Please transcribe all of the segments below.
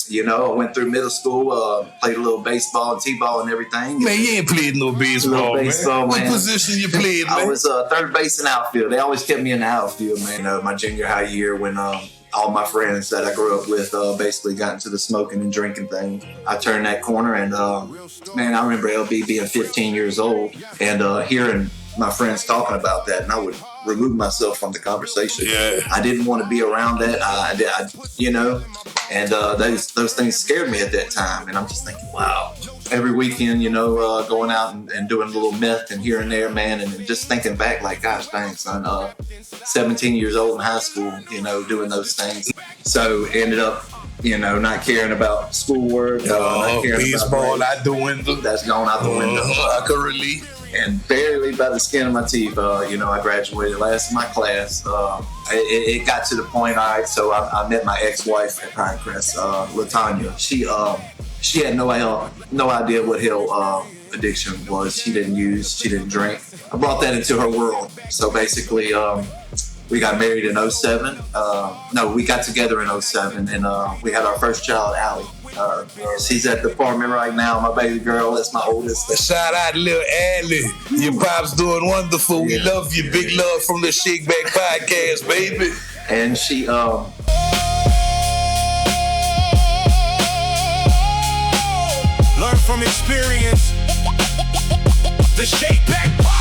You know, I went through middle school, played a little baseball and t-ball and everything. Man, you ain't played no baseball, man. What position you played, man? I was third base and outfield. They always kept me in the outfield, man. My junior high year when all my friends that I grew up with basically got into the smoking and drinking thing. I turned that corner and, man, I remember LB being 15 years old and hearing my friends talking about that, and I would remove myself from the conversation. Yeah. I didn't want to be around that. I you know, and those things scared me at that time. And I'm just thinking, wow. Every weekend, you know, going out and doing a little meth and here and there, man, and just thinking back, like, gosh, dang, son, 17 years old in high school, you know, doing those things. So ended up, you know, not caring about schoolwork. Not caring baseball about out the window. That's gone out the window. I could relate. And barely by the skin of my teeth, you know, I graduated last in my class. It got to the point, all right, so I met my ex-wife at Pinecrest, LaTanya. She had no idea what hell addiction was. She didn't use, she didn't drink. I brought that into her world. So basically, we got married in 07. No, we got together in 07, and we had our first child, Allie. She's at the apartment right now, my baby girl. That's my oldest. Shout out little Allie. Your pop's doing wonderful. We love you. Big love from the Shakeback Podcast, baby. And she learn from experience. The Shakeback Podcast.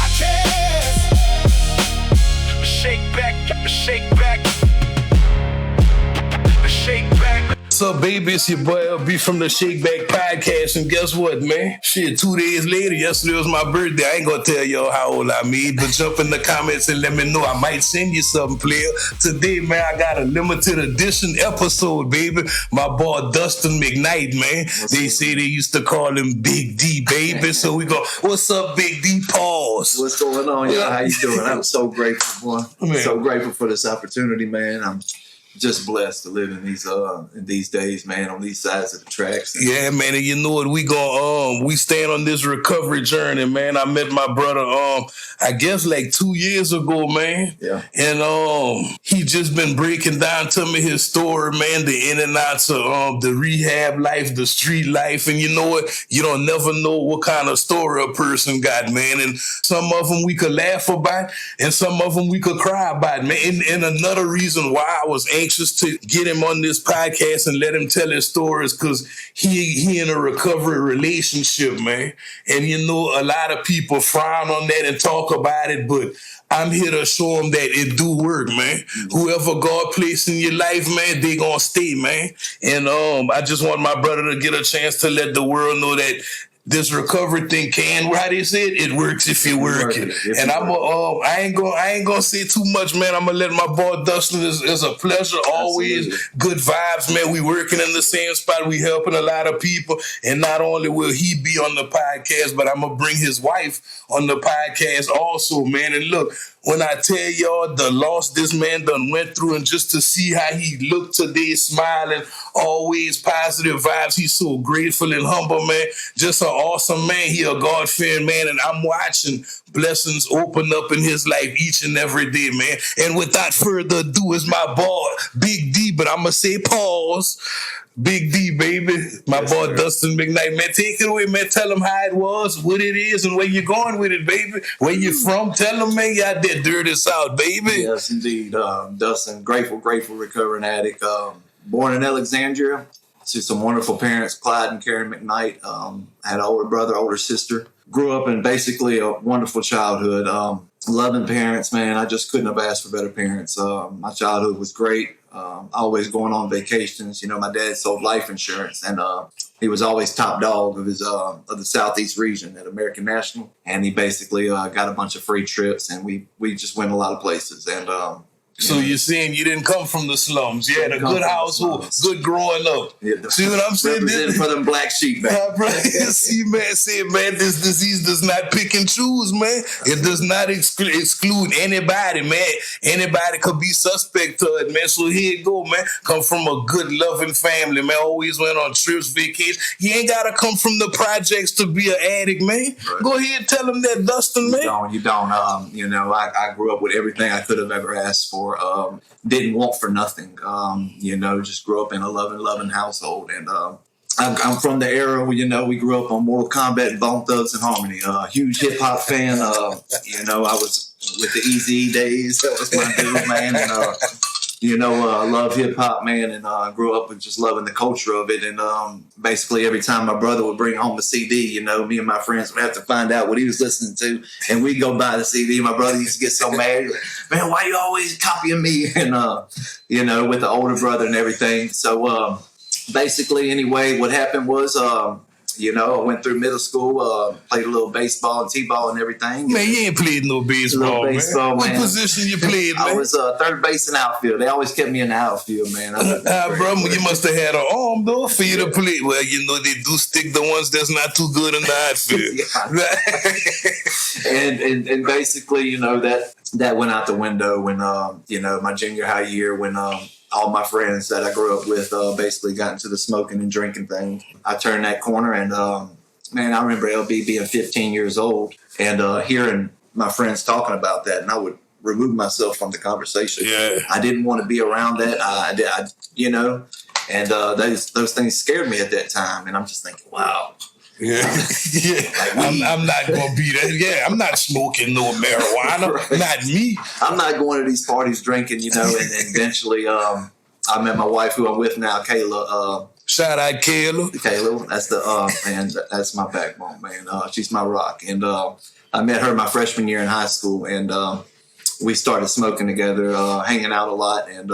Shakeback. What's up, baby? It's your boy LB from the Shakeback Podcast, and guess what, man? Shit, 2 days later, yesterday was my birthday. I ain't gonna tell y'all how old I made, but jump in the comments and let me know. I might send you something, player. Today, man, I got a limited edition episode, baby. My boy Dustin McKnight, man. They say they used to call him Big D, baby. So we go, what's up, Big D? Pause. What's going on, y'all? How you doing? I'm so grateful, boy. Man. So grateful for this opportunity, man. I'm just blessed to live in these days, man, on these sides of the tracks. Yeah, man, and you know what? We stand on this recovery journey, man. I met my brother, I guess like 2 years ago, man. Yeah. And he just been breaking down to me his story, man, the in and outs of the rehab life, the street life, and you know what? You don't never know what kind of story a person got, man. And some of them we could laugh about, and some of them we could cry about, man. And another reason why I was anxious to get him on this podcast and let him tell his stories, because he in a recovery relationship, man. And you know, a lot of people frown on that and talk about it, but I'm here to show him that it do work, man. Whoever God placed in your life, man, they gonna stay, man. And I just want my brother to get a chance to let the world know that this recovery thing how they say it works if you work it. And I ain't gonna say too much, man. I'm gonna let my boy Dustin. It's a pleasure, always. Absolutely. Good vibes, man. We working in the same spot. We helping a lot of people. And not only will he be on the podcast, but I'm gonna bring his wife on the podcast also, man. And look, when I tell y'all the loss this man done went through, and just to see how he looked today, smiling, always positive vibes. He's so grateful and humble, man. Just an awesome man. He a God-fearing man, and I'm watching blessings open up in his life each and every day, man. And without further ado, is my boy, Big D, but I'm going to say pause. Big D, baby. My boy, sir. Dustin McKnight. Man, take it away, man. Tell him how it was, what it is, and where you're going with it, baby. Where you from. Tell him, man, you out there dirty south, baby. Yes, indeed. Dustin, grateful recovering addict. Born in Alexandria to some wonderful parents, Clyde and Karen McKnight. Had an older brother, older sister. Grew up in basically a wonderful childhood. Loving parents, man. I just couldn't have asked for better parents. My childhood was great. Always going on vacations. You know, my dad sold life insurance, and he was always top dog of his of the Southeast region at American National. And he basically got a bunch of free trips, and we just went a lot of places. And so you're saying you didn't come from the slums. You had a good household, good growing up. Yeah, see what I'm saying? Representing for them black sheep, man. See, man, say, man, this disease does not pick and choose, man. It does not exclude anybody, man. Anybody could be suspect to it, man. So here you go, man. Come from a good, loving family, man. Always went on trips, vacations. You ain't got to come from the projects to be an addict, man. Right. Go ahead and tell them that, Dustin, man. You don't. You know, I grew up with everything I could have ever asked for. or didn't want for nothing. Just grew up in a loving household. And I'm from the era where, we grew up on Mortal Kombat, Bone Thugs and Harmony. Huge hip hop fan. I was with the Eazy days. That was my dude, man. And, love hip hop, man, and grew up with just loving the culture of it. And basically, every time my brother would bring home a CD, me and my friends would have to find out what he was listening to, and we'd go buy the CD. My brother used to get so mad, like, man, why you always copying me? And with the older brother and everything. So basically, anyway, what happened was, I went through middle school, played a little baseball and t-ball and everything. Man, you ain't played no baseball, man. What position you played, man? I was third base and outfield. They always kept me in the outfield, man. Bro, you must have had an arm, though, for you to play. Well, they do stick the ones that's not too good in the outfield. and basically, that went out the window when, my junior high year when all my friends that I grew up with basically got into the smoking and drinking thing. I turned that corner and, man, I remember LB being 15 years old and hearing my friends talking about that, and I would remove myself from the conversation. Yeah. I didn't want to be around that. And those things scared me at that time. And I'm just thinking, wow. Yeah. I'm not going to be that. Yeah, I'm not smoking no marijuana. Right. Not me. I'm not going to these parties drinking, and eventually I met my wife, who I'm with now, Kayla. Shout out Kayla. Kayla, that's man, that's my backbone, man. She's my rock. And I met her my freshman year in high school, and we started smoking together, hanging out a lot, and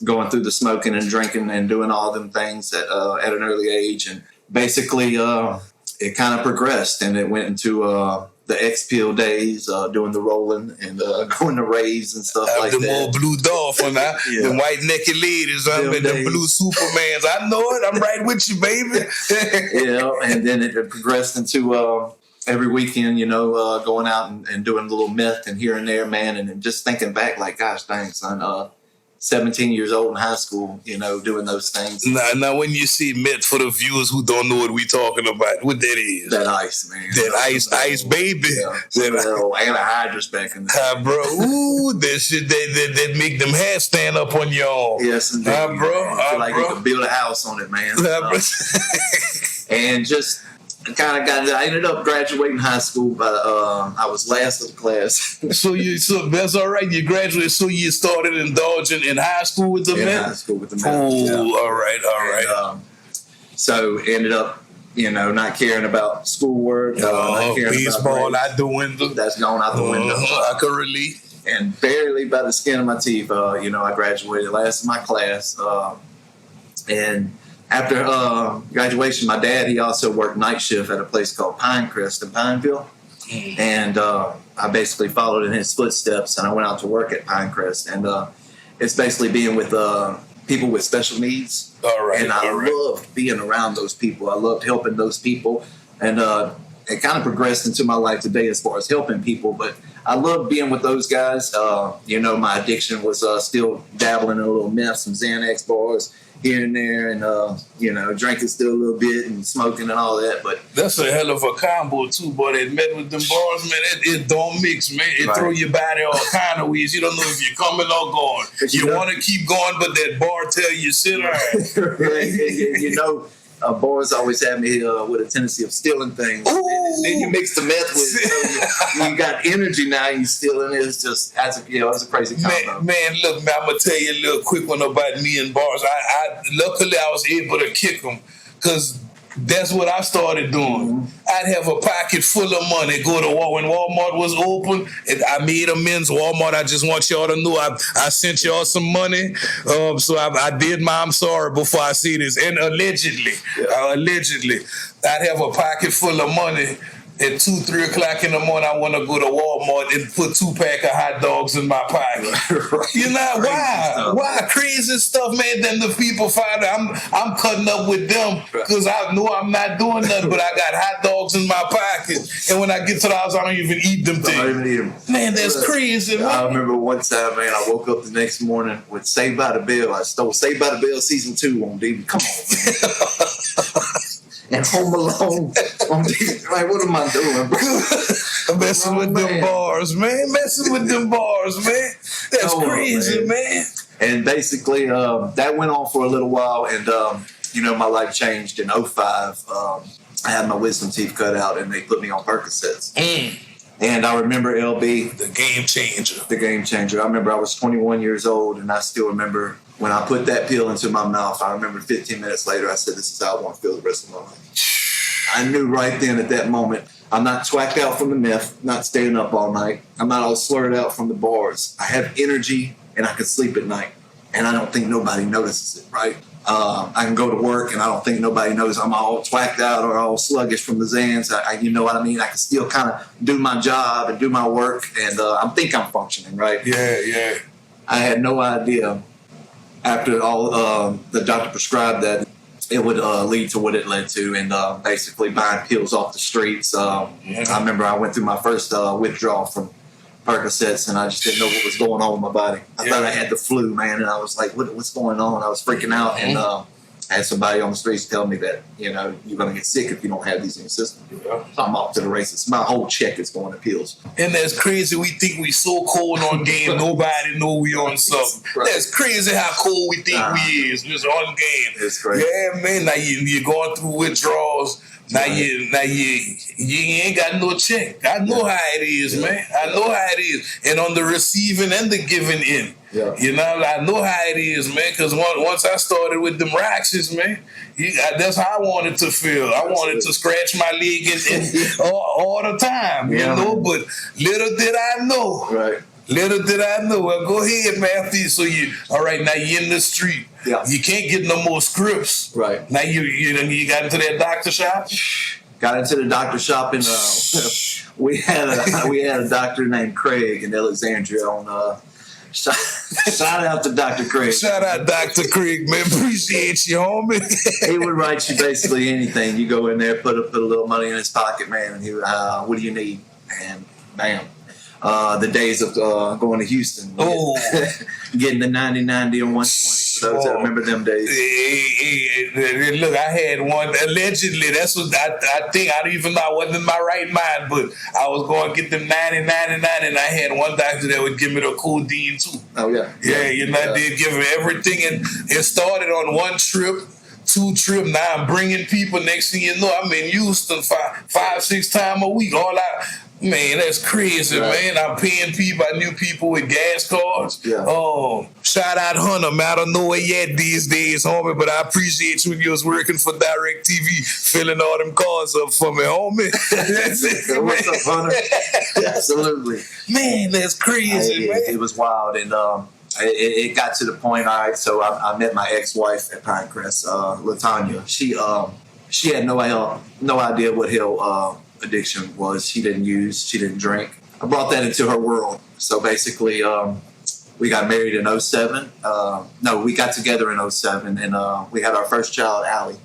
going through the smoking and drinking and doing all them things at an early age. And basically, it kind of progressed, and it went into the X-Pill days, doing the rolling and going to raves and stuff like that. The more blue dolphin, the white naked ladies, the blue Supermans. I know it. I'm right with you, baby. And then it progressed into every weekend, going out and doing a little meth and here and there, man, and just thinking back, like, gosh, dang, son. 17 years old in high school, doing those things. Now, when you see meth, for the viewers who don't know what we talking about, what that is? That ice, man. That ice, baby. Yeah. That anhydrous back in the day. Bro. Ooh, that shit that make them hairs stand up on your arm. Yes, indeed. Bro. I feel like you could build a house on it, man. And just I ended up graduating high school, but I was last of the class. So that's all right. You graduated, so you started indulging in high school with the meth? High school with the meth. Oh, all right. And, so ended up, not caring about schoolwork. Not caring baseball about out the window. That's gone out the window. I could relate. And barely by the skin of my teeth, I graduated last of my class. And after graduation, my dad, he also worked night shift at a place called Pinecrest in Pineville. And I basically followed in his footsteps, and I went out to work at Pinecrest. And it's basically being with people with special needs. All right. And I loved being around those people. I loved helping those people. And it kind of progressed into my life today as far as helping people. But I loved being with those guys. My addiction was still dabbling in a little meth, some Xanax bars here and there, and drinking still a little bit and smoking and all that. But that's a hell of a combo too, boy. That met with them bars, man, it don't mix, man. It throw your body all kind of ways. You don't know if you're coming or going. You want to keep going, but that bar tell you sit down. Right. Bars always have me with a tendency of stealing things. Then you mix the meth with it, so you got energy now. You stealing it. It's just it's a crazy combo. Man, look, man, I'm gonna tell you a little quick one about me and bars. Luckily I was able to kick them because that's what I started doing. I'd have a pocket full of money, go to when Walmart was open, and I made amends. Walmart, I just want y'all to know I sent y'all some money. So I did my I'm sorry before I see this. And allegedly, I'd have a pocket full of money. At 2-3 o'clock in the morning, I want to go to Walmart and put 2-pack of hot dogs in my pocket. Why? Why crazy stuff, man? Then the people find I'm cutting up with them because I know I'm not doing nothing, but I got hot dogs in my pocket. And when I get to the house, I don't even eat them things. I don't even eat them. Man, that's crazy, man. I remember one time, man, I woke up the next morning with Saved by the Bell. I stole Saved by the Bell season 2 on DVD. Come on, man. And Home Alone. Like, what am I doing, bro? Messing with them bars, man. That's crazy, man. And basically, that went on for a little while, and my life changed in 2005. I had my wisdom teeth cut out, and they put me on Percocets. And I remember LB, the game changer. The game changer. I remember I was 21 years old, and I still remember when I put that pill into my mouth. I remember 15 minutes later, I said, "This is how I want to feel the rest of my life." I knew right then at that moment, I'm not twacked out from the meth, not staying up all night. I'm not all slurred out from the bars. I have energy, and I can sleep at night, and I don't think nobody notices it, right? I can go to work, and I don't think nobody knows I'm all twacked out or all sluggish from the Zans. You know what I mean? I can still kind of do my job and do my work, and I think I'm functioning, right? Yeah. I had no idea after all the doctor prescribed that it would lead to what it led to, and basically buying pills off the streets. I remember I went through my first withdrawal from Percocets, and I just didn't know what was going on with my body. I thought I had the flu, man, and I was like, what's going on? I was freaking out, and I had somebody on the streets tell me that, you're going to get sick if you don't have these in your system. So I'm off to the races. My whole check is going to pills. And that's crazy. We think we so cold on game, nobody know we on something. Right. That's crazy how cold we think we is just on game. It's crazy. Yeah, man. Now you're going through withdrawals. Now you ain't got no check. I know how it is, man. I know how it is. And on the receiving and the giving end. Yeah. I know how it is, man, because once I started with them Roxys, man, that's how I wanted to feel. I wanted to scratch my leg all the time, but little did I know. Right. Little did I know. Well, go ahead, man. So all right, now you're in the street. Yeah. You can't get no more scripts. Right. Now you got into that doctor shop? Got into the doctor shop, and we had a doctor named Craig in Alexandria on shout out to Dr. Craig. Shout out Dr. Craig, man. Appreciate you, homie. He would write you basically anything. You go in there, put a little money in his pocket, man, and he would, what do you need? And bam. The days of going to Houston. Getting the 90-90 on 120. For those that remember them days. Hey, look, I had one, allegedly. That's what I think. I don't even know. I wasn't in my right mind, but I was going to get them 90-99, and I had one doctor that would give me the codeine too. Oh, yeah. I did give him everything, and it started on one trip. 2 trips. Now I'm bringing people. Next thing you know, I'm in Houston 5-6 times a week. Man, that's crazy, man. I'm paying people. I knew people with gas cards. Yeah. Oh, shout out Hunter, man. I don't know where yet these days, homie, but I appreciate you when you was working for Direct TV, filling all them cars up for me, homie. That's it, What's up, Hunter? Absolutely. Man, that's crazy, man. It was wild, and it got to the point. All right, so I met my ex-wife at Pinecrest, LaTanya. She had no idea what hell addiction was. She didn't use, she didn't drink. I brought that into her world. So basically, we got married in 2007. We got together in 2007, and we had our first child, Allie.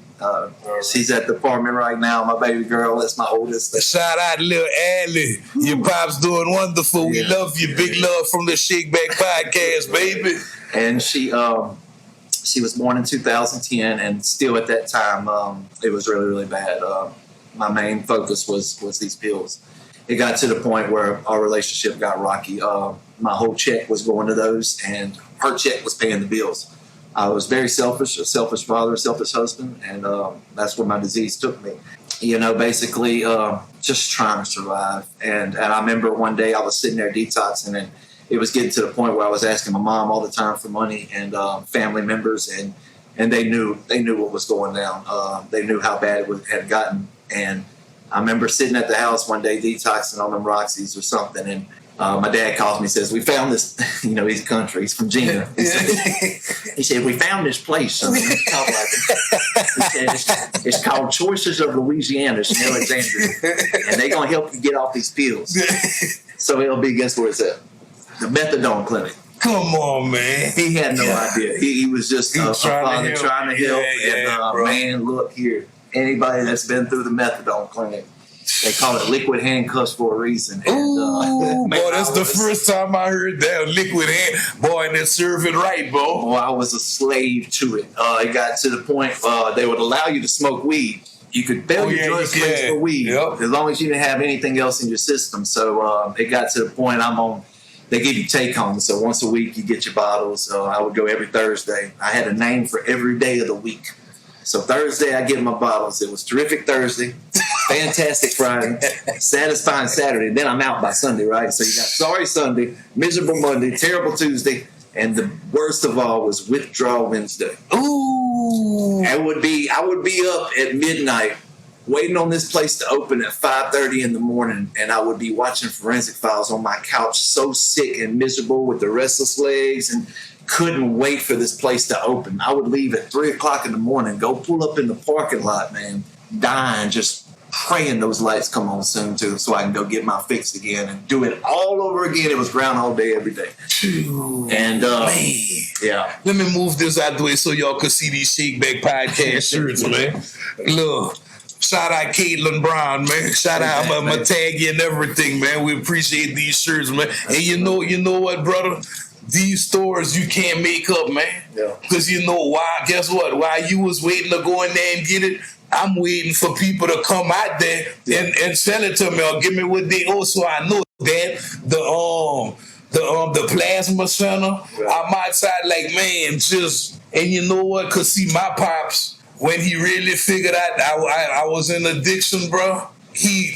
She's at the apartment right now. My baby girl, that's my oldest. Shout out little Allie. Your pop's doing wonderful. We love you. Big love from the Shakeback Podcast, baby. And she was born in 2010, and still at that time, it was really, really bad. My main focus was these pills. It got to the point where our relationship got rocky. My whole check was going to those, and her check was paying the bills. I was very selfish, a selfish father, a selfish husband, and that's where my disease took me. Basically just trying to survive. And I remember one day I was sitting there detoxing, and it was getting to the point where I was asking my mom all the time for money, and family members, and they knew what was going down. They knew how bad it had gotten. And I remember sitting at the house one day detoxing on them Roxys or something, and my dad calls me and says, "We found this," he's country, he's from Gina. He said, "We found this place." Son. He said, it's called Choices of Louisiana. It's in Alexandria, and they're going to help you get off these pills. So LB, guess where it's at? The methadone clinic. Come on, man. He had no idea. He was just a father trying to help. Man, look here. Anybody that's been through the methadone clinic, they call it liquid handcuffs for a reason. And, boy, that's the first time I heard that, liquid hand. Boy, and they serve it right, bro. Boy, I was a slave to it. It got to the point they would allow you to smoke weed. You could bail your drug screens for weed, as long as you didn't have anything else in your system. So it got to the point I'm on they give you take home. So once a week you get your bottles. I would go every Thursday. I had a name for every day of the week. So Thursday I get my bottles. It was Terrific Thursday, Fantastic Friday, Satisfying Saturday. Then I'm out by Sunday, right? So you got Sorry Sunday, Miserable Monday, Terrible Tuesday, and the worst of all was Withdrawal Wednesday. Ooh. I would be up at midnight waiting on this place to open at 5:30 in the morning, and I would be watching Forensic Files on my couch, so sick and miserable with the restless legs, and couldn't wait for this place to open. I would leave at 3 o'clock in the morning, go pull up in the parking lot, man, dying, just praying those lights come on soon too, so I can go get my fix again and do it all over again. It was Groundhog Day every day. Ooh, and man. Yeah. Let me move this out the way so y'all can see these Shakeback Podcast shirts, man. Look. Shout out Caitlin Brown, man. Shout out, I'm gonna tag you and everything, man. We appreciate these shirts, man. And you know what, brother? These stores you can't make up, man. Yeah. Because you know why? Guess what? While you was waiting to go in there and get it, I'm waiting for people to come out there and sell it to me or give me what they owe. So I know that the plasma center, I'm outside like, man, just, and you know what? Because see, my pops, when he really figured out I was in addiction, bro, he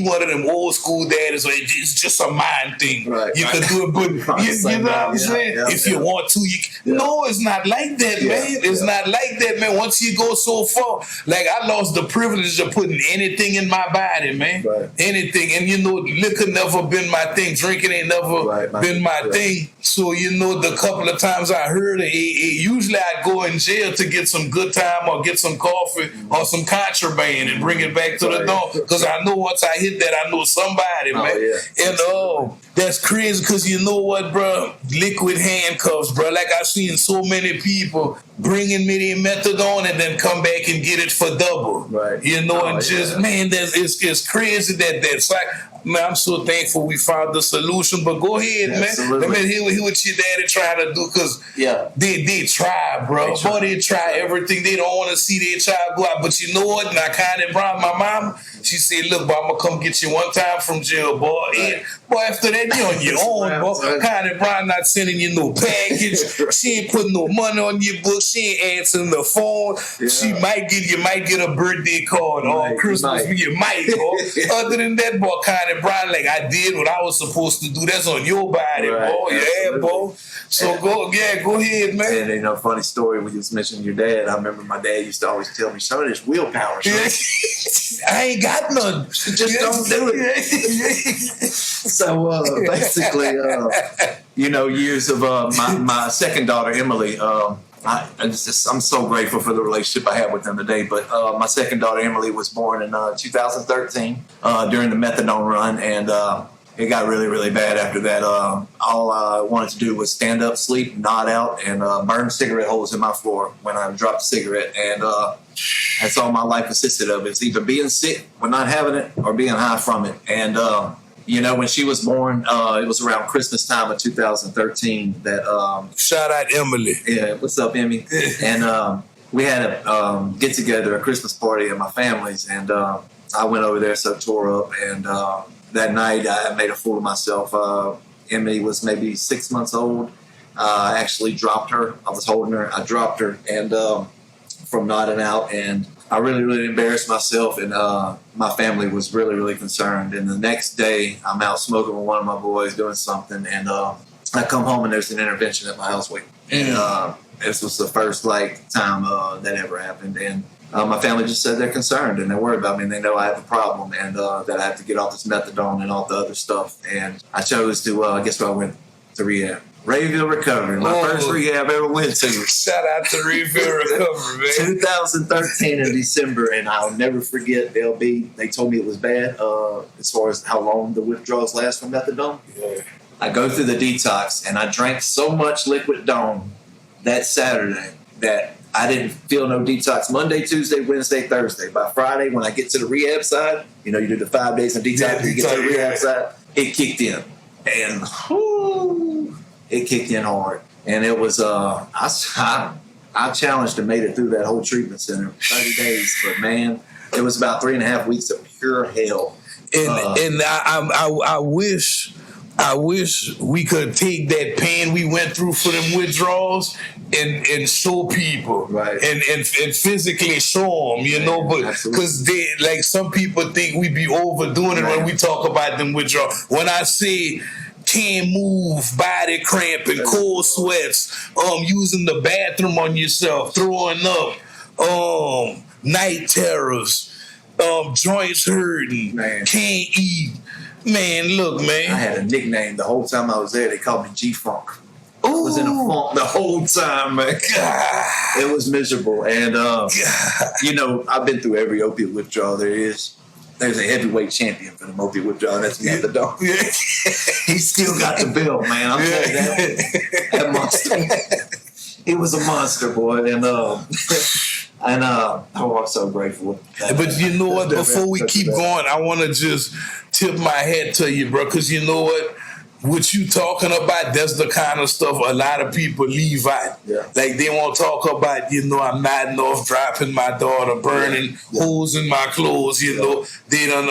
one of them old school daddies where it's just a mind thing. Right, you can do it, but you know what I'm saying? If you want to, no, it's not like that, man. It's not like that, man. Once you go so far, like I lost the privilege of putting anything in my body, man. Right. Anything. And you know, liquor never been my thing. Drinking ain't never been my thing. So, you know, the couple of times I heard it, usually I'd go in jail to get some good time or get some coffee or some contraband and bring it back to the door. Because I know once I hit that, I know somebody, man. Yeah. And that's crazy because you know what, bro? Liquid handcuffs, bro. Like I've seen so many people bringing me the methadone and then come back and get it for double. Right. You know, and just, man, it's crazy that's like, man, I'm so thankful we found the solution. But go ahead, man. Let me hear what your daddy trying to do because they try, bro. They try everything. They don't want to see their child go out. But you know what? Now, Connie Brown, my mom, she said, look, boy, I'm going to come get you one time from jail, boy. And, boy, after that, you on your own, boy. Connie Brown not sending you no package. She ain't putting no money on your book. She ain't answering the phone. You might get a birthday card or Christmas. You might, boy. Other than that, boy, Connie Brown, like I did what I was supposed to do. That's on your body, boy. Yeah, boy. So go ahead, man. And you know, funny story when you just mentioned your dad. I remember my dad used to always tell me, "Son, it's willpower." I ain't got none. Just don't do it. So basically, you know, years of my second daughter Emily. I'm so grateful for the relationship I have with them today. But my second daughter Emily was born in 2013 during the methadone run, and it got really, really bad after that. All I wanted to do was stand up, sleep, nod out, and burn cigarette holes in my floor when I dropped a cigarette. And that's all my life consisted of. It's either being sick when not having it or being high from it. And, you know, when she was born, it was around Christmas time of 2013 that... Shout out Emily. Yeah, what's up, Emmy? And we had a get-together, a Christmas party at my family's, and I went over there, so tore up, and... that night, I made a fool of myself. Emily was maybe 6 months old. I actually dropped her. I was holding her. I dropped her and from nodding out. And I really, really embarrassed myself. And my family was really, really concerned. And the next day, I'm out smoking with one of my boys doing something. And I come home and there's an intervention at my house waiting. And this was the first time that ever happened. And my family just said they're concerned and they're worried about me and they know I have a problem and that I have to get off this methadone and all the other stuff. And I chose to, guess what, I went to rehab. Rayville Recovery, my first rehab I ever went to. Shout out to Rayville Recovery, man. 2013 in December, and I'll never forget, they told me it was bad as far as how long the withdrawals last from methadone. Yeah. I go through the detox and I drank so much liquid dome that Saturday that I didn't feel no detox Monday, Tuesday, Wednesday, Thursday. By Friday, when I get to the rehab side, you know, you do the 5 days of detox, you get to the rehab side, it kicked in. And it kicked in hard. And it was, I challenged and made it through that whole treatment center, 30 days. But man, it was about 3.5 weeks of pure hell. And I wish I wish we could take that pain we went through for them withdrawals and show people, right, and physically show them, you know, but because they, like, some people think we be overdoing it when we talk about them withdrawals. When I say can't move, body cramp, and cold sweats, using the bathroom on yourself, throwing up, night terrors, joints hurting, can't eat. Man, look, man. I had a nickname the whole time I was there. They called me G-Funk. I was in a funk the whole time, man. God. It was miserable. And, you know, I've been through every opiate withdrawal there is. There's a heavyweight champion for the opiate withdrawal, and that's methadone. Yeah. He still got the belt, man. I'm telling you that monster. He was a monster, boy. And, I'm so grateful. But you know what? Before we keep going, I want to just tip my hat to you, bro, because you know what you talking about, that's the kind of stuff a lot of people leave out. Yeah. Like, they won't talk about, you know, I'm nodding off, dropping my daughter, burning holes in my clothes, you know. They done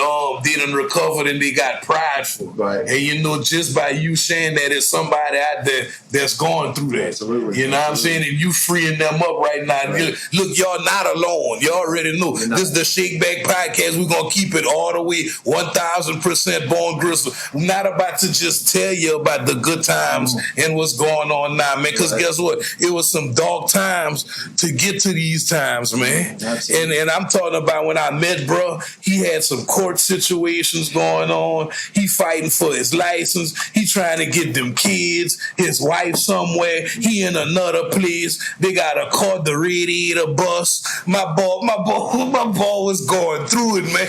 recovered and they got prideful. Right. And, you know, just by you saying that, there's somebody out there that's going through that. Absolutely. You know what I'm saying? And you freeing them up right now. Right. Look, y'all not alone. You already know. This is the Shakeback Podcast. We're going to keep it all the way 1,000% bone gristle. We're not about to just tell you about the good times and what's going on now, man. Because guess what? It was some dark times to get to these times, man. And I'm talking about when I met, bro, he had some court situations going on. He fighting for his license. He trying to get them kids, his wife somewhere. He in another place. They got a caught the radiator bus. My boy was going through it, man.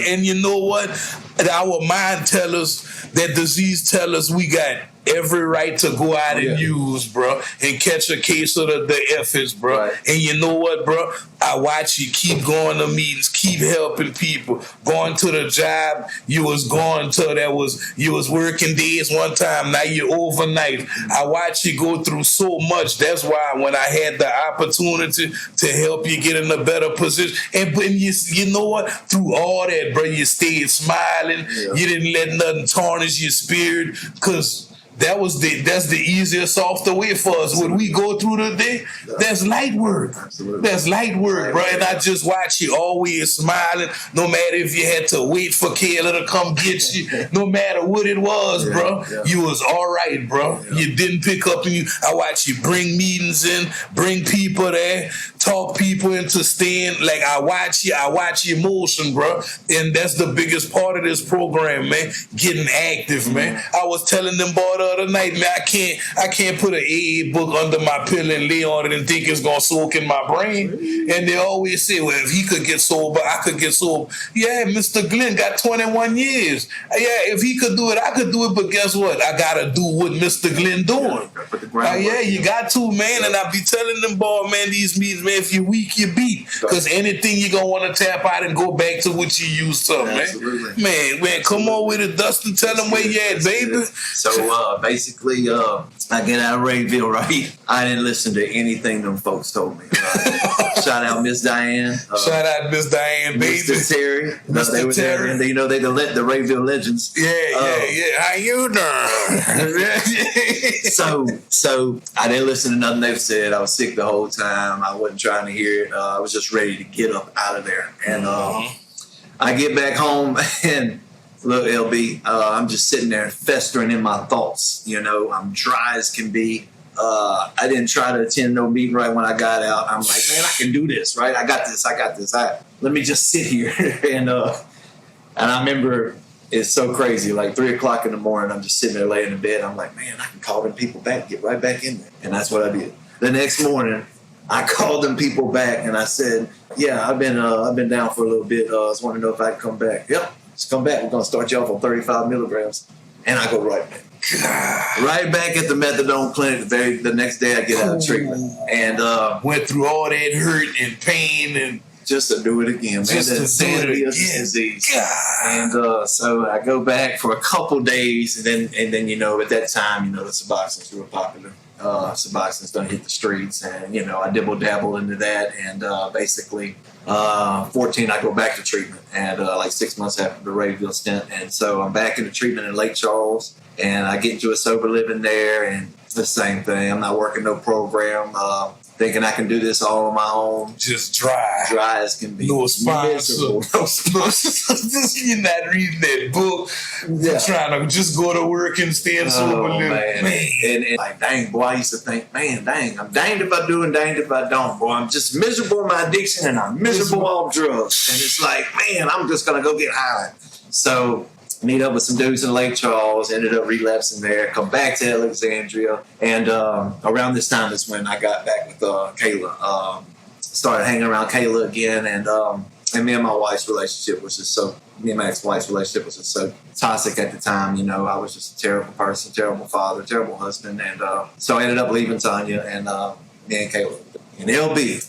And you know what? Our mind tell us, that disease tell us we got every right to go out and use, bro, and catch a case of the F's, bro. Right. And you know what, bro? I watch you keep going to meetings, keep helping people, going to the job you was going to, you was working days one time, now you overnight. I watch you go through so much. That's why when I had the opportunity to help you get in a better position, and you know what? Through all that, bro, you stayed smiling. Yeah. You didn't let nothing tarnish your spirit, because that's the easiest, softer way for us. When we go through the day, that's light work. Absolutely. That's light work, bro. And I just watch you always smiling, no matter if you had to wait for Kayla to come get you, no matter what it was, bro. Yeah. You was all right, bro. Yeah. You didn't pick up, and I watch you bring meetings in, bring people there, talk people into staying. Like, I watch you motion, bro. And that's the biggest part of this program, man. Getting active, man. I was telling them, boy, the other night, man, I can't put an AA book under my pillow and lay on it and think it's gonna soak in my brain. And they always say, well, if he could get sober, I could get sober. Yeah, Mr. Glenn got 21 years. Yeah, if he could do it, I could do it. But guess what? I gotta do what Mr. Glenn doing. Yeah, you got to, man. And I be telling them, boy, man, these meetings, man, if you're weak, you beat. Because anything you're gonna want to tap out and go back to what you used to, man. Man, come on with it, Dustin. Tell them where you at, baby. So, basically, I get out of Rayville, right? I didn't listen to anything them folks told me. Shout out Miss Diane. Shout out Miss Diane, baby. Mr. Terry. They were there, and they let the Rayville legends. Yeah. How you doing? So I didn't listen to nothing they've said. I was sick the whole time. I wasn't trying to hear it. I was just ready to get up out of there. And I get back home and... Look, LB, I'm just sitting there festering in my thoughts. You know, I'm dry as can be. I didn't try to attend no meeting right when I got out. I'm like, man, I can do this, right? I got this. Let me just sit here. And I remember it's so crazy. Like 3 o'clock in the morning, I'm just sitting there laying in bed. I'm like, man, I can call them people back, get right back in there. And that's what I did. The next morning, I called them people back and I said, yeah, I've been down for a little bit. I was wanting to know if I could come back. Yep. Just come back. We're going to start you off on 35 milligrams. And I go right back. Right back at the methadone clinic the next day I get out of treatment. And went through all that hurt and pain and just to do it again, man. Just to The do insanity it of this again. disease. God. And so I go back for a couple days, and then at that time, the Suboxone's real popular. Suboxone's done hit the streets, and I dibble-dabble into that, and basically 14 I go back to treatment, and like 6 months after the Rayville stint, and so I'm back into treatment in Lake Charles, and I get into a sober living there, and it's the same thing. I'm not working no program, thinking I can do this all on my own. Just dry As can be. No sponsor. Miserable. No sponsor. Just you're not reading that book. Yeah. Trying to just go to work and stand sober. Man. And like, dang, boy, I used to think, man, dang, I'm danged if I do and danged if I don't, boy. I'm just miserable in my addiction and I'm miserable off drugs. And it's like, man, I'm just going to go get high. So meet up with some dudes in Lake Charles, ended up relapsing there, come back to Alexandria. And around this time is when I got back with Kayla. Started hanging around Kayla again, and me and my wife's relationship was just me and my ex-wife's relationship was just so toxic at the time. I was just a terrible person, terrible father, terrible husband. And so I ended up leaving Tanya and me and Kayla. And LB,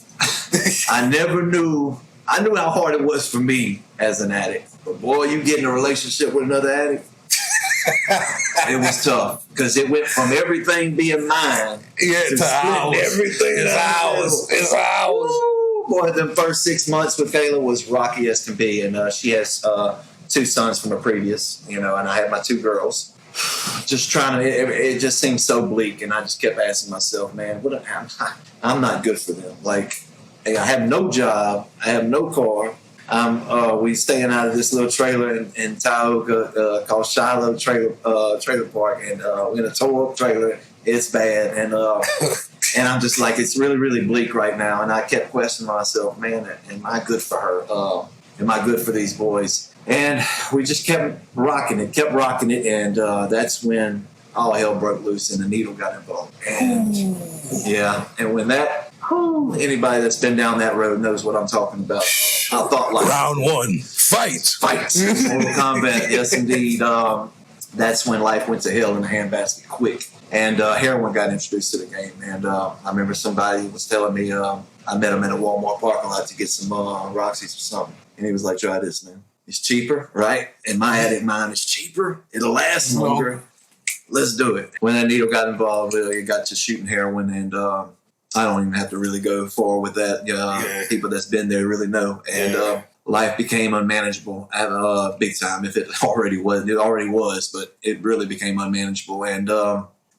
I knew how hard it was for me as an addict. But boy, you get in a relationship with another addict, it was tough because it went from everything being mine to ours. Everything It's ours. Woo! Boy, the first 6 months with Kayla was rocky as can be, and she has 2 sons from a previous, and I had my 2 girls. Just trying to, it just seemed so bleak, and I just kept asking myself, man, I'm not good for them. Like, I have no job, I have no car. We staying out of this little trailer in Tioga called Shiloh Trailer Park, and in a tore-up trailer. It's bad, and I'm just like, it's really, really bleak right now. And I kept questioning myself, man, am I good for her? Am I good for these boys? And we just kept rocking it, and that's when all hell broke loose and the needle got involved. And yeah, and when that, anybody that's been down that road knows what I'm talking about. I thought like round 1, fight. Mortal Kombat, yes indeed. That's when life went to hell in a handbasket quick, and heroin got introduced to the game. And I remember somebody was telling me, I met him in a Walmart parking lot to get some Roxy's or something, and he was like, "Try this, man. It's cheaper, right? In my addict mind, it's cheaper. It'll last longer. Let's do it." When that needle got involved, it got to shooting heroin, and I don't even have to really go far with that. People that's been there really know. And life became unmanageable big time. If it already was, but it really became unmanageable. And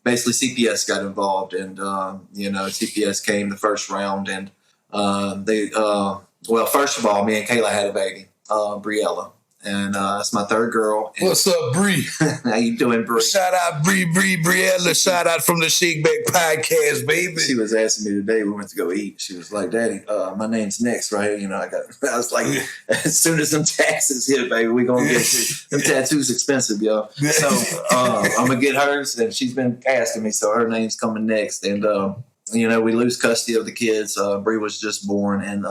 basically CPS got involved, and CPS came the first round, and first of all, me and Kayla had a baby, Briella. And that's my 3rd girl. And what's up, Bree? How you doing, Bree? Shout out, Briella. Shout out from the Shakeback Podcast, baby. She was asking me today, we went to go eat. She was like, "Daddy, my name's next, right?" I was like, as soon as them taxes hit, baby, we gonna get them tattoos expensive, yo. So I'm gonna get hers, and she's been asking me, so her name's coming next. And we lose custody of the kids. Bree was just born, and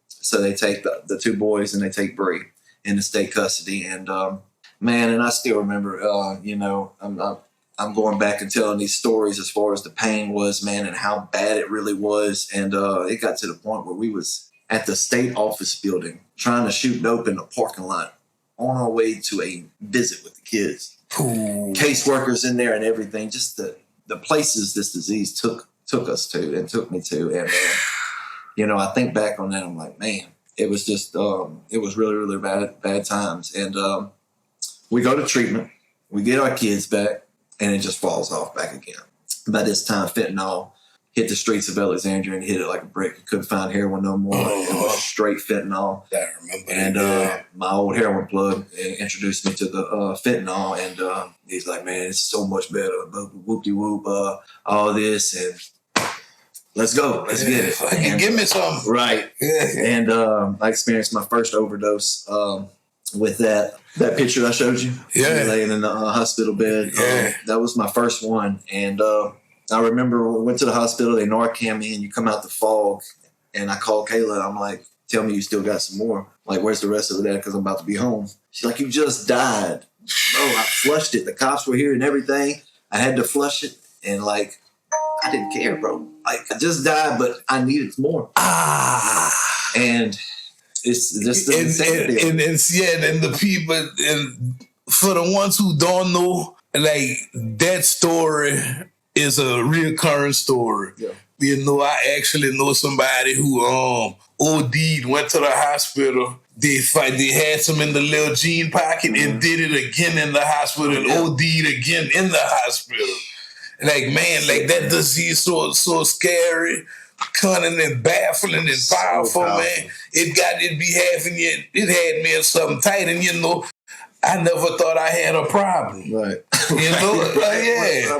so they take the 2 boys and they take Bree into state custody. And man, and I still remember, I'm going back and telling these stories as far as the pain was, man, and how bad it really was. And it got to the point where we was at the state office building trying to shoot dope in the parking lot on our way to a visit with the kids. Ooh. Caseworkers in there and everything, just the places this disease took us to and took me to. And I think back on that, I'm like, man, it was just, it was really, really bad times. And we go to treatment, we get our kids back, and it just falls off back again. By this time, fentanyl hit the streets of Alexandria and hit it like a brick. You couldn't find heroin no more. It was straight fentanyl. I remember. And my old heroin plug introduced me to the fentanyl, and he's like, "Man, it's so much better. Whoop-de-whoop, all this, and let's go. Let's get it. And give me some." Right. And I experienced my first overdose with that picture I showed you. Yeah. Laying in the hospital bed. Yeah. That was my first one. And I remember we went to the hospital. They Narcan me, and you come out the fog. And I called Kayla. I'm like, "Tell me you still got some more. Like, where's the rest of that? Because I'm about to be home." She's like, "You just died." Oh, I flushed it. The cops were here and everything. I had to flush it. And like, I didn't care, bro. Like, I just died, but I needed more. Ah. And It's just the insanity. And the people, and for the ones who don't know, like that story is a recurring story. Yeah. You know, I actually know somebody who OD'd, went to the hospital. They had some in the little jean pocket and did it again in the hospital and OD'd again in the hospital. Like, man, like that disease so scary, cunning and baffling and powerful, man. It be having you. It had me in something tight, and you know, I never thought I had a problem. Right. You know,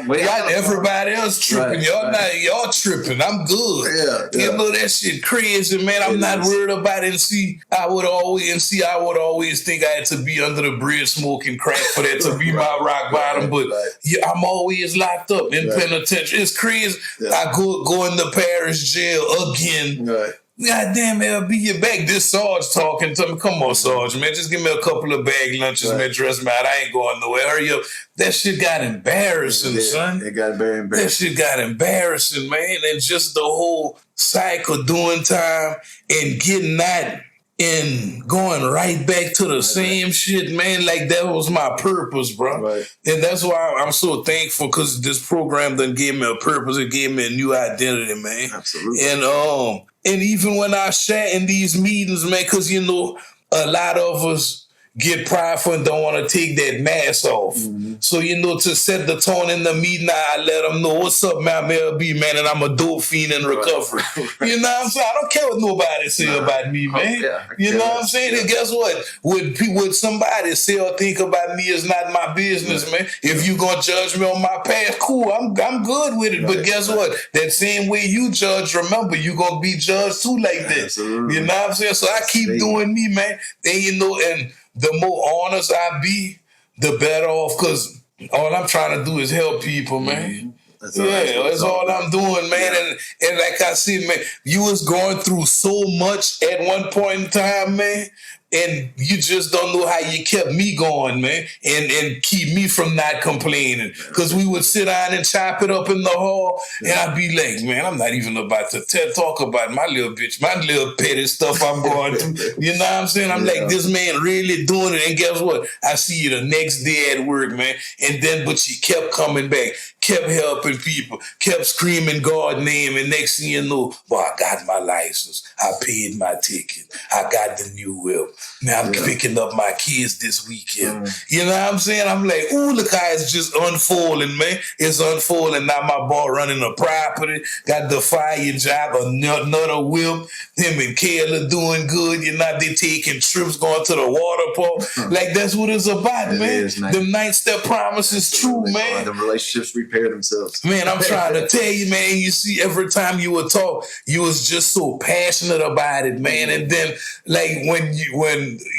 y'all, everybody else tripping. Right. Y'all tripping. I'm good. Yeah. You know, that shit crazy, man. I'm not worried about it. And I would always think I had to be under the bridge smoking crack for that to be my rock bottom. But yeah, I'm always locked up in penitentiary. It's crazy. Yeah. I go into parish jail again. Right. God damn, LB, you're back. This Sarge talking to me. Come on, Sarge, man. Just give me a couple of bag lunches, man. Dress me out. I ain't going nowhere. Hurry up. That shit got embarrassing, son. It got very embarrassing. That shit got embarrassing, man. And just the whole cycle doing time and getting that and going right back to the same shit, man. Like that was my purpose, bro. Right. And that's why I'm so thankful, because this program done gave me a purpose. It gave me a new identity, man. Absolutely. And even when I sat in these meetings, man, because, you know, a lot of us get prideful and don't want to take that mask off. Mm-hmm. So, you know, to set the tone in the meeting, I let them know, what's up, man, I'm LB, man, and I'm a dope fiend in recovery. Right. You know what I'm saying? I don't care what nobody say about me, man. You know what I'm saying? And guess what? What somebody say or think about me is not my business, man. If you gonna judge me on my past, cool, I'm good with it. But guess what? That same way you judge, remember, you gonna be judged too like that. Absolutely. You know what I'm saying? So I keep doing me, man. And, you know, and the more honest I be, the better off, because all I'm trying to do is help people, man. Mm-hmm. That's all I'm doing, man. Yeah. And like I said, man, you was going through so much at one point in time, man. And you just don't know how you kept me going, man, and keep me from not complaining. Because we would sit down and chop it up in the hall, and I'd be like, man, I'm not even about to talk about my little petty stuff I'm going through. You know what I'm saying? I'm like, this man really doing it. And guess what? I see you the next day at work, man. And then, but you kept coming back, kept helping people, kept screaming God's name, and next thing you know, boy, I got my license. I paid my ticket. I got the new whip. Now I'm picking up my kids this weekend. You know what I'm saying? I'm like, ooh, look how it's just unfolding, man. It's unfolding. Now my boy running a property, got the fire job, another whip. Him and Kayla doing good. You know, they taking trips, going to the water park. Like, that's what it's about, man. Them 9-step promises true, man. The relationships repair themselves. Man, I'm trying to tell you, man, you see, every time you would talk, you was just so passionate about it, man. And then, like, when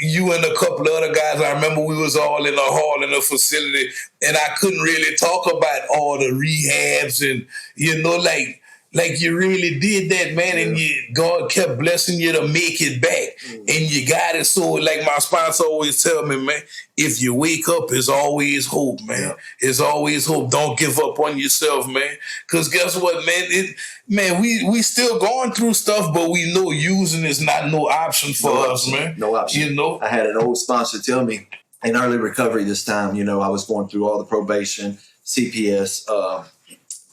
you and a couple of other guys, I remember we was all in a hall in a facility, and I couldn't really talk about all the rehabs and, you know, like you really did that, man, and God kept blessing you to make it back, and you got it. So, like my sponsor always tell me, man, if you wake up, there's always hope, man. Yeah. There's always hope. Don't give up on yourself, man. Because guess what, man? We still going through stuff, but we know using is not no option for us, man. No option. You know? I had an old sponsor tell me in early recovery this time, you know, I was going through all the probation, CPS,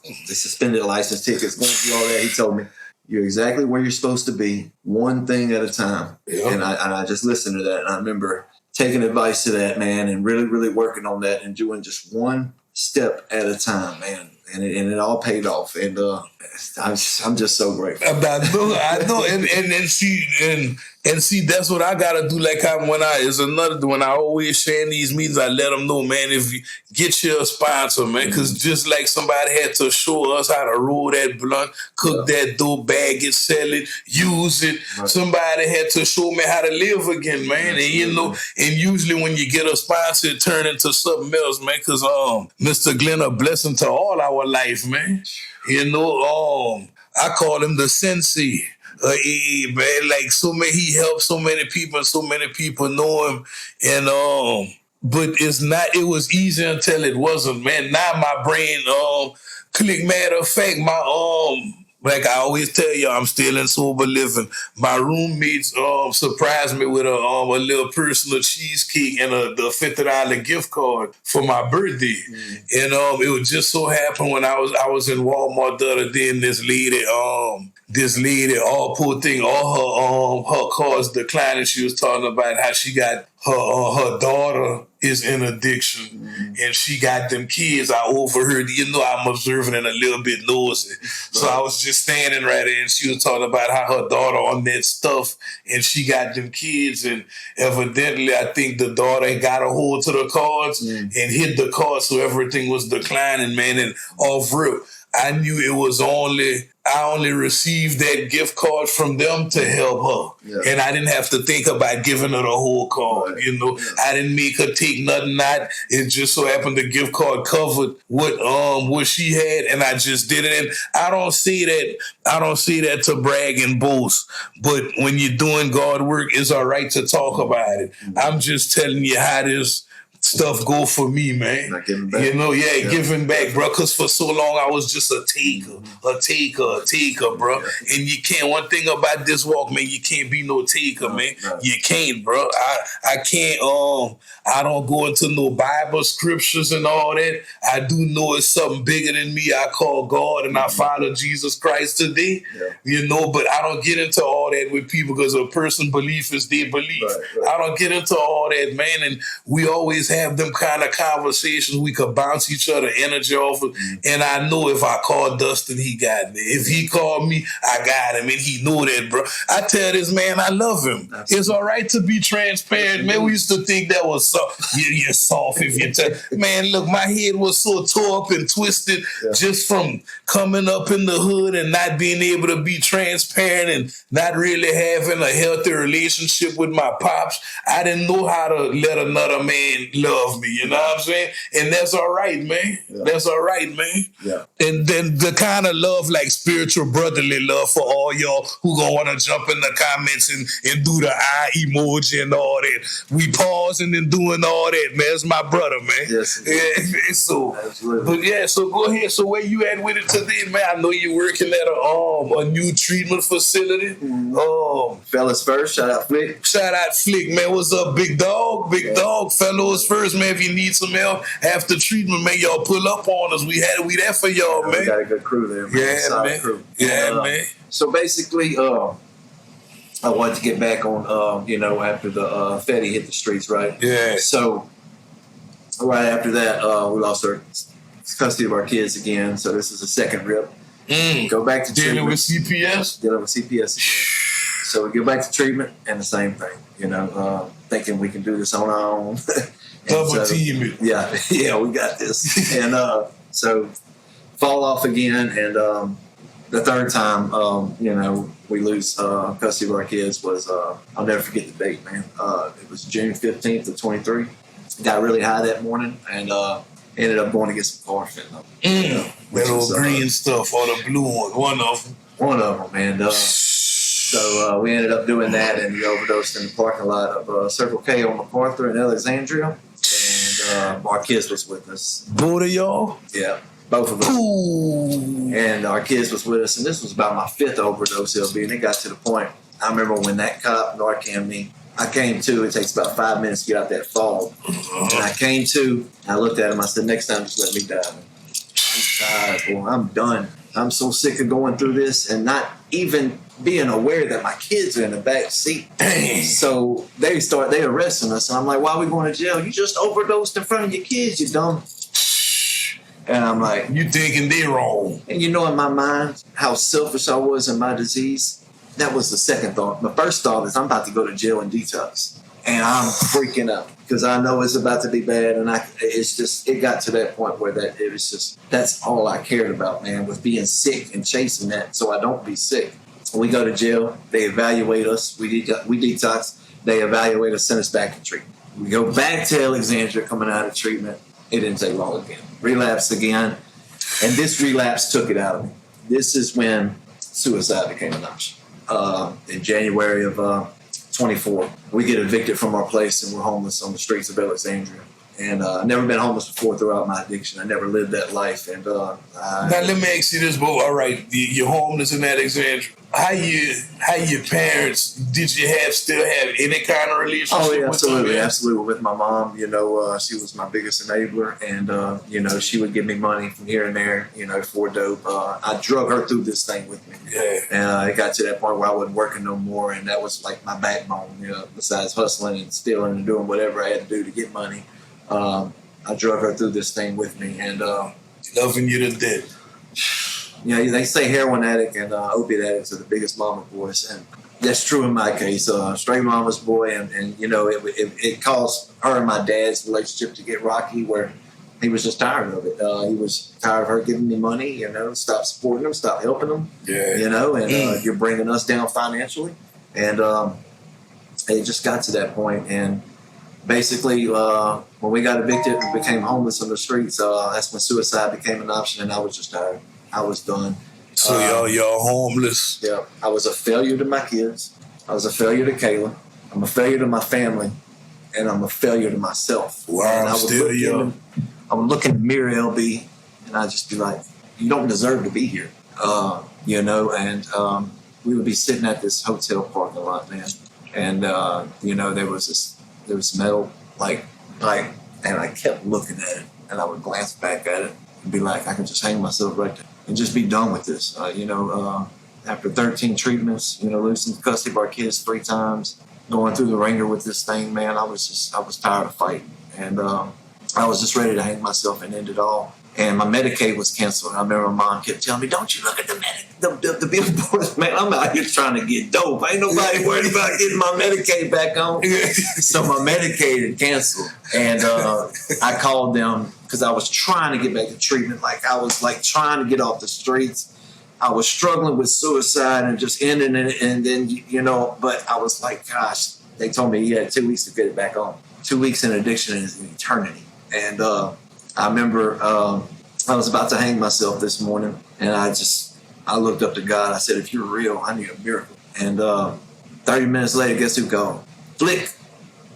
the suspended license tickets, going through all that. He told me, you're exactly where you're supposed to be, one thing at a time. Yeah. And I just listened to that. And I remember taking advice to that, man, and really, really working on that and doing just one step at a time, man. And it all paid off. And I'm just so grateful. I know. And see, that's what I gotta do. Like when I always share in these meetings, I let them know, man, if you get you a sponsor, man, because just like somebody had to show us how to roll that blunt, cook that dope, bag it, sell it, use it. Right. Somebody had to show me how to live again, man. And you know, and usually when you get a sponsor, it turn into something else, man. Because Mr. Glenn, a blessing to all our life, man. You know, I call him the sensei. Man, like he helped so many people, and so many people know him, and but it was easy until it wasn't, man. Now my brain click. Matter of fact, like I always tell y'all, I'm still in sober living. My roommates surprised me with a little personal cheesecake and the $50 gift card for my birthday. And it would just so happen when I was in Walmart the other day, and this lady, all poor thing, all her cards declined, and she was talking about how she got her daughter is in addiction, and she got them kids. I overheard, I'm observing and a little bit nosy. So I was just standing right there, and she was talking about how her daughter on that stuff, and she got them kids, and evidently I think the daughter got a hold to the cards and hit the cards, so everything was declining, man, and off rip. I knew it was I only received that gift card from them to help her. Yeah. And I didn't have to think about giving her the whole card. Right. Yeah. I didn't make her take nothing out. It just so happened the gift card covered what she had, and I just did it. And I don't say that to brag and boast, but when you're doing God work, it's all right to talk about it. I'm just telling you how this stuff go for me, man. Not giving back. Giving back, bro. Because for so long I was just a taker, bro. Yeah. And you can't. One thing about this walk, man, you can't be no taker, man. No. You can't, bro. I can't. I don't go into no Bible scriptures and all that. I do know it's something bigger than me. I call God and I follow Jesus Christ today. Yeah. But I don't get into all that with people because a person's belief is their belief. Right. I don't get into all that, man. And we always have them kind of conversations. We could bounce each other energy off of. And I know if I call Dustin, he got me. If he called me, I got him. And he know that, bro. I tell this man, I love him. Absolutely. It's all right to be transparent, man. We used to think that was soft. You're soft if you tell. Man, look, my head was so tore up and twisted just from coming up in the hood and not being able to be transparent and not really having a healthy relationship with my pops. I didn't know how to let another man love me, you know what I'm saying? And that's all right, man. Yeah. That's all right, man. Yeah. And then the kind of love, like spiritual brotherly love for all y'all who gonna want to jump in the comments and do the eye emoji and all that. We pausing and doing all that, man. It's my brother, man. Yes. Yeah, so, absolutely. But yeah, so go ahead. So where you at with it today, man? I know you're working at a new treatment facility. Fellas first, shout out Flick. Shout out Flick, man. What's up, big dog? Big dog, fellows first, man. If you need some help after treatment, man, y'all pull up on us. We there for y'all, man. We got a good crew there, man. Yeah, solid man. Crew. Yeah, man. So basically, I wanted to get back on, after the Fetty hit the streets, right? Yeah. So right after that, we lost our custody of our kids again. So this is a second rip. Go back to dealing treatment. with CPS. Dealing with CPS again. So we go back to treatment and the same thing. Thinking we can do this on our own. Double team it. Yeah, we got this. And so fall off again, and the third time, we lose custody of our kids was I'll never forget the date, man. It was June 15th of 23. Got really high that morning, and ended up going to get some car fentanyl. That old green stuff or the blue one. One of them, and so we ended up doing that, and we overdosed in the parking lot of Circle K on MacArthur in Alexandria, and our kids was with us. Both of y'all? Yeah, both of us. Ooh. And our kids was with us, and this was about my fifth overdose, LB, and it got to the point. I remember when that cop Narcan me, I came to, it takes about 5 minutes to get out that fog. And I came to, I looked at him, I said, next time just let me die. I'm tired, boy, I'm done. I'm so sick of going through this and not even being aware that my kids are in the back seat. So they arresting us, and I'm like, why are we going to jail? You just overdosed in front of your kids, you dumb. And I'm like, you thinking they wrong. And in my mind, how selfish I was in my disease. That was the second thought. My first thought is I'm about to go to jail and detox. And I'm freaking out because I know it's about to be bad. And it got to that point where that's all I cared about, man, was being sick and chasing that so I don't be sick. We go to jail. They evaluate us. We detox. They evaluate us, send us back to treatment. We go back to Alexandria coming out of treatment. It didn't take long again. Relapse again. And this relapse took it out of me. This is when suicide became an option. In January of 24, we get evicted from our place and we're homeless on the streets of Alexandria. And I never been homeless before throughout my addiction. I never lived that life. And now let me ask you this, bro. All right, you're homeless in Alexandria. How your parents, did you still have any kind of relationship? Oh yeah, with them? absolutely. With my mom, she was my biggest enabler, and she would give me money from here and there, for dope. I drug her through this thing with me. Yeah. And it got to that point where I wasn't working no more, and that was like my backbone. Besides hustling and stealing and doing whatever I had to do to get money, I drug her through this thing with me, and loving you to death. They say heroin addict and opiate addicts are the biggest mama boys, and that's true in my case. Straight mama's boy, and it caused her and my dad's relationship to get rocky, where he was just tired of it. He was tired of her giving me money, stop supporting him, stop helping him, you're bringing us down financially, and it just got to that point, and basically, when we got evicted and became homeless on the streets, that's when suicide became an option, and I was just tired. I was done. So y'all homeless? Yeah. I was a failure to my kids. I was a failure to Kayla. I'm a failure to my family. And I'm a failure to myself. Wow, I'm still young. I would look in the mirror, LB, and I'd just be like, you don't deserve to be here. And we would be sitting at this hotel parking lot, man. And, there was metal, and I kept looking at it. And I would glance back at it and be like, I can just hang myself right there and just be done with this. After 13 treatments, losing custody of our kids 3 times, going through the ringer with this thing, man, I was tired of fighting. And I was just ready to hang myself and end it all. And my Medicaid was canceled. I remember my mom kept telling me, don't you look at the billboards, man. I'm out here trying to get dope. Ain't nobody worried about getting my Medicaid back on. So my Medicaid had canceled. And I called them because I was trying to get back to treatment. Like I was trying to get off the streets. I was struggling with suicide and just ending it. And then, but I was like, gosh, they told me you had 2 weeks to get it back on. 2 weeks in addiction is an eternity. And I remember I was about to hang myself this morning, and I looked up to God. I said, if you're real, I need a miracle. And 30 minutes later, guess who called? Flick.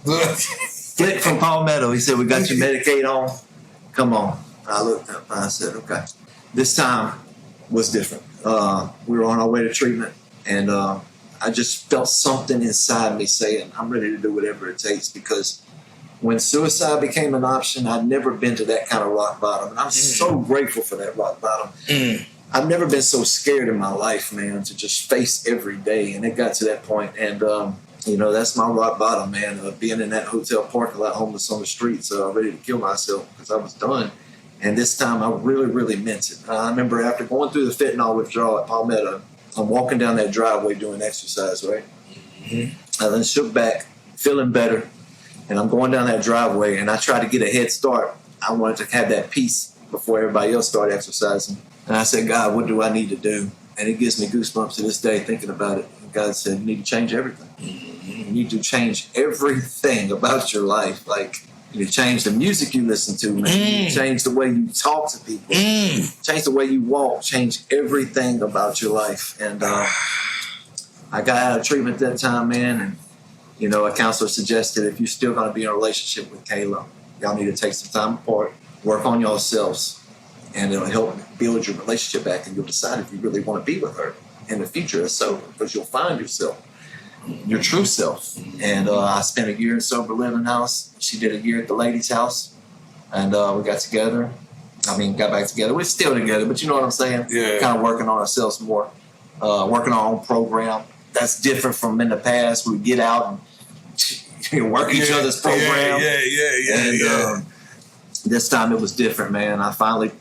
Flick from Palmetto. He said, we got your Medicaid on. Come on. I looked up and I said, okay. This time was different. We were on our way to treatment, and I just felt something inside me saying, I'm ready to do whatever it takes, because when suicide became an option, I'd never been to that kind of rock bottom. And I'm so grateful for that rock bottom. I've never been so scared in my life, man, to just face every day. And it got to that point. And, that's my rock bottom, man, being in that hotel parking lot, homeless on the streets, ready to kill myself because I was done. And this time I really, really meant it. I remember after going through the fentanyl withdrawal at Palmetto, I'm walking down that driveway doing exercise, right? Mm-hmm. I then shook back, feeling better. And I'm going down that driveway, and I tried to get a head start. I wanted to have that peace before everybody else started exercising. And I said, God, what do I need to do? And it gives me goosebumps to this day thinking about it. And God said, you need to change everything. You need to change everything about your life. Like, you need to change the music you listen to, man. You need to change the way you talk to people. Change the way you walk. Change everything about your life. And I got out of treatment at that time, man, and a counselor suggested if you're still going to be in a relationship with Kayla, y'all need to take some time apart, work on yourselves, and it'll help build your relationship back, and you'll decide if you really want to be with her in the future as sober, because you'll find yourself, your true self. And I spent a year in sober living house. She did a year at the lady's house, and we got together. Got back together. We're still together, but you know what I'm saying? Yeah. Kind of working on ourselves more, working on our own program. That's different from in the past. We get out and work each other's program. And this time it was different, man. I finally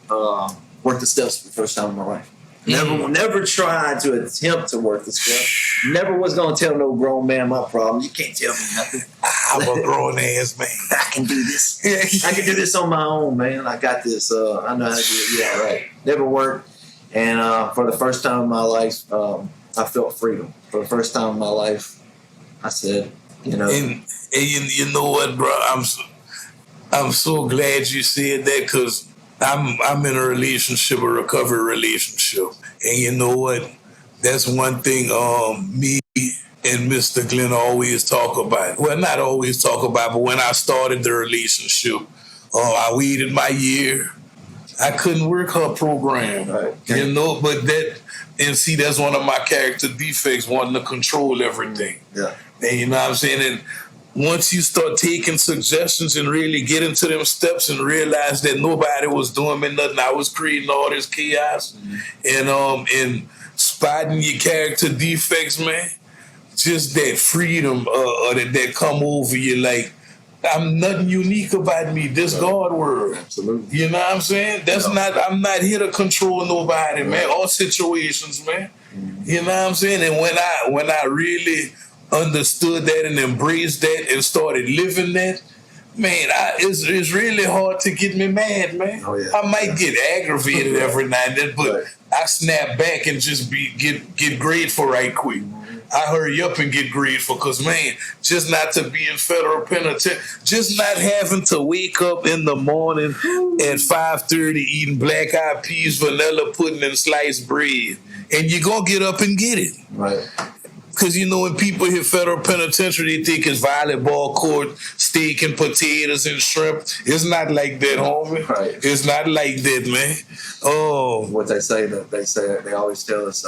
worked the steps for the first time in my life. Never tried to attempt to work the steps. Never was going to tell no grown man my problems. You can't tell me nothing. I'm a grown ass man. I can do this. I can do this on my own, man. I got this. I know how to do it. Yeah, right. Never worked. And for the first time in my life, I felt freedom. For the first time in my life, I said, And you know what, bro? I'm so glad you said that, because I'm in a relationship, a recovery relationship, and you know what? That's one thing me and Mr. Glenn always talk about. Well, not always talk about, but when I started the relationship, I waited my year. I couldn't work her program, Right. you know, but see, that's one of my character defects, wanting to control everything. Yeah. And you know what I'm saying? And once you start taking suggestions and really get into them steps and realize that nobody was doing me nothing, I was creating all this chaos, and spotting your character defects, man, just that freedom that come over you, like, I'm nothing unique about me. This God word. Absolutely. You know what I'm saying? I'm not here to control nobody, man. All situations, man. You know what I'm saying? And when I really understood that and embraced that and started living that, man, it's really hard to get me mad, man. Oh, yeah. I might get aggravated every now and then, but I snap back and just get grateful right quick. I hurry up and get grateful because, man, just not to be in federal penitentiary, just not having to wake up in the morning at 5:30 eating black-eyed peas, vanilla pudding, and sliced bread. And you're going to get up and get it. Right. Because, you know, when people hit federal penitentiary, they think it's volleyball court, steak and potatoes and shrimp. It's not like that, homie. Right. It's not like that, man. Oh. What they always tell us,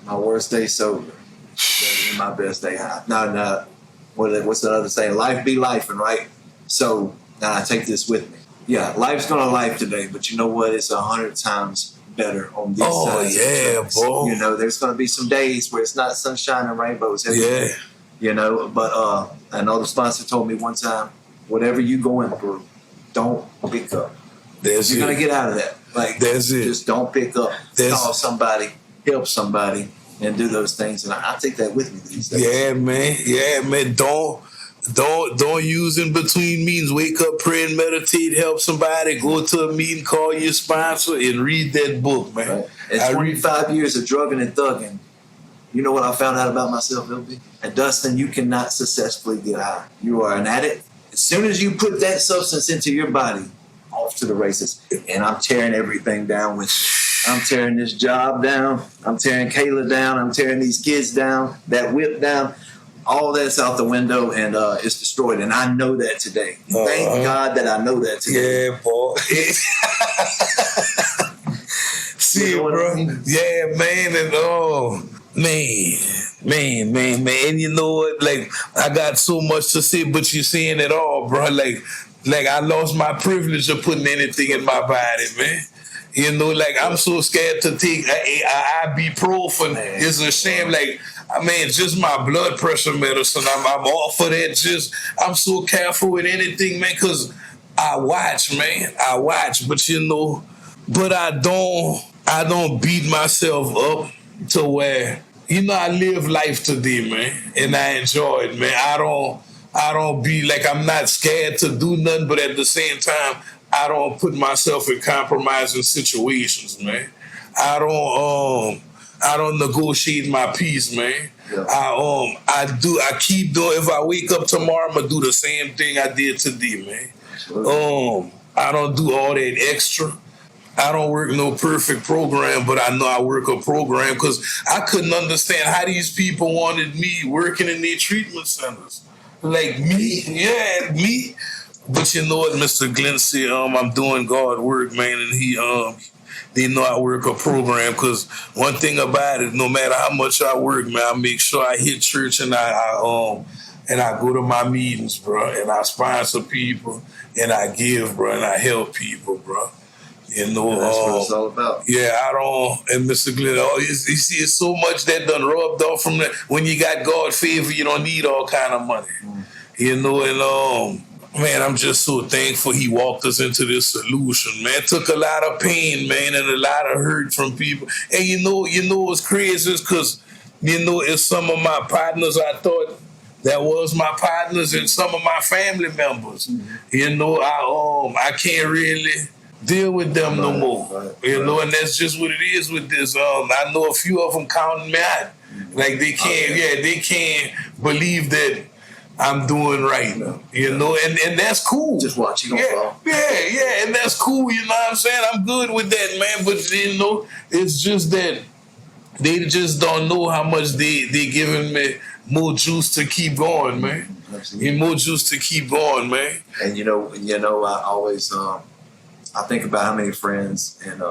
my worst day sober. My best day high. No. What's the other saying? Life be life, and right? So now I take this with me. Yeah, life's gonna life today, but you know what? It's 100 times better on these sides. Yeah, boy. You know, there's gonna be some days where it's not sunshine and rainbows. Yeah. You know, but I know the sponsor told me one time, whatever you going through, don't pick up. You're gonna get out of that. Like, that's it. Just don't pick up. Call somebody, help somebody, and do those things, and I take that with me these days. Yeah, man. Don't use in between meetings. Wake up, pray, and meditate. Help somebody. Go to a meeting. Call your sponsor and read that book, man. Right. At 25 years of drugging and thugging, you know what I found out about myself, LB? And Dustin, you cannot successfully get high. You are an addict. As soon as you put that substance into your body, off to the races. And I'm tearing everything down with you. I'm tearing this job down. I'm tearing Kayla down. I'm tearing these kids down. That whip down. All that's out the window, and it's destroyed. And I know that today. Thank God that I know that today. Yeah, boy. See, You know bro. what I mean? Yeah, man. And man. You know what? Like, I got so much to say, but you're saying it all, bro. Like I lost my privilege of putting anything in my body, man. You know, like, I'm so scared to take ibuprofen. It's a shame. Like, I mean, just my blood pressure medicine. I'm all for that. I'm so careful with anything, man, because I watch, but you know, but I don't beat myself up to where, you know, I live life today, man, and I enjoy it, man. I don't be like, I'm not scared to do nothing, but at the same time, I don't put myself in compromising situations, man. I don't negotiate my peace, man. Yeah. I keep doing. If I wake up tomorrow, I'm gonna do the same thing I did today, man. Sure. I don't do all that extra. I don't work no perfect program, but I know I work a program because I couldn't understand how these people wanted me working in their treatment centers. Like me. But you know what, Mr. Glenn said, I'm doing God work, man, and they know I work a program, because one thing about it, no matter how much I work, man, I make sure I hit church and I go to my meetings, bro, and I sponsor people and I give, bro, and I help people, bro. You know, and that's what it's all about. Yeah, and Mr. Glenn, you see, it's so much that done rubbed off from that. When you got God favor, you don't need all kind of money. You know, and man, I'm just so thankful he walked us into this solution, man. Took a lot of pain, man, and a lot of hurt from people. And you know what's crazy is because, you know, it's some of my partners I thought that was my partners and some of my family members. You know, I can't really deal with them no more. You know, and that's just what it is with this. I know a few of them counting me out. Like they can't believe that I'm doing right now, you know, and that's cool. Just watch, you gonna fall. Yeah, and that's cool, you know what I'm saying? I'm good with that, man, but, you know, it's just that they just don't know how much they giving me more juice to keep going, man. Absolutely. And more juice to keep going, man. And I always I think about how many friends and